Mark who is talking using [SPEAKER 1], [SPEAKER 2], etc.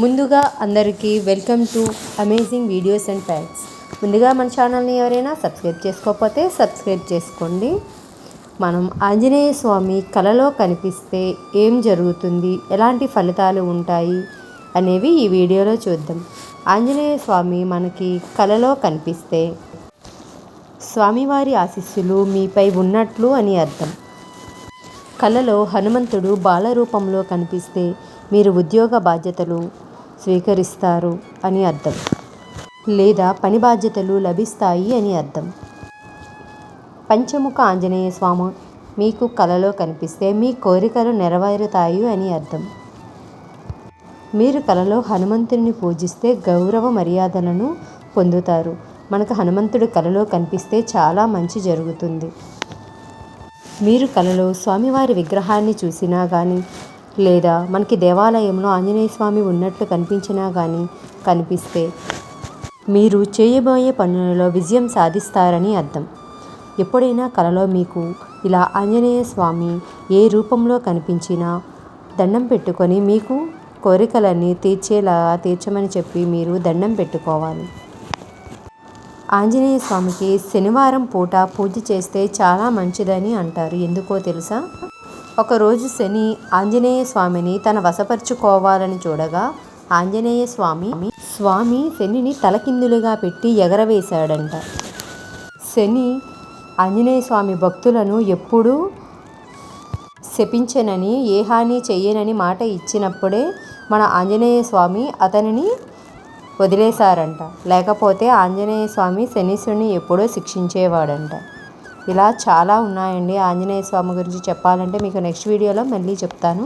[SPEAKER 1] ముందుగా అందరికీ welcome to amazing videos and facts. ముందుగా మన ఛానల్ని ఎవరైనా సబ్స్క్రైబ్ చేసుకోకపోతే సబ్స్క్రైబ్ చేసుకోండి. మనం ఆంజనేయ స్వామి కలలో కనిపిస్తే ఏం జరుగుతుంది, ఎలాంటి ఫలితాలు ఉంటాయి అనేవి ఈ వీడియోలో చూద్దాం. ఆంజనేయ స్వామి మనకి కలలో కనిపిస్తే స్వామివారి ఆశీస్సులు మీపై ఉన్నట్లు అని అర్థం. కలలో హనుమంతుడు బాలరూపంలో కనిపిస్తే మీరు ఉద్యోగ బాధ్యతలు స్వీకరిస్తారు అని అర్థం, లేదా పని బాధ్యతలు లభిస్తాయి అని అర్థం. పంచముఖ ఆంజనేయ స్వామి మీకు కలలో కనిపిస్తే మీ కోరికలు నెరవేరుతాయి అని అర్థం. మీరు కలలో హనుమంతుడిని పూజిస్తే గౌరవ మర్యాదలను పొందుతారు. మనకు హనుమంతుడు కలలో కనిపిస్తే చాలా మంచి జరుగుతుంది. మీరు కలలో స్వామివారి విగ్రహాన్ని చూసినా కానీ, లేదా మనకి దేవాలయంలో ఆంజనేయ స్వామి ఉన్నట్లు కనిపించినా కానీ కనిపిస్తే మీరు చేయబోయే పనులలో విజయం సాధిస్తారని అర్థం. ఎప్పుడైనా కలలో మీకు ఇలా ఆంజనేయ స్వామి ఏ రూపంలో కనిపించినా దండం పెట్టుకొని మీకు కోరికలన్నీ తీర్చమని చెప్పి మీరు దండం పెట్టుకోవాలి. ఆంజనేయ స్వామికి శనివారం పూట పూజ చేస్తే చాలా మంచిదని అంటారు. ఎందుకో తెలుసా? ఒకరోజు శని ఆంజనేయ స్వామిని తన వశపరుచుకోవాలని చూడగా ఆంజనేయ స్వామి శనిని తలకిందులుగా పెట్టి ఎగరవేశాడంట. శని ఆంజనేయ స్వామి భక్తులను ఎప్పుడూ శపించనని, ఏ హాని చెయ్యనని మాట ఇచ్చినప్పుడే మన ఆంజనేయ స్వామి అతనిని వదిలేశారంట. లేకపోతే ఆంజనేయ స్వామి శనీశ్వరుని ఎప్పుడో శిక్షించేవాడంట. ఇలా చాలా ఉన్నాయండి. ఆంజనేయ స్వామి గురించి చెప్పాలంటే మీకు నెక్స్ట్ వీడియోలో మళ్ళీ చెప్తాను.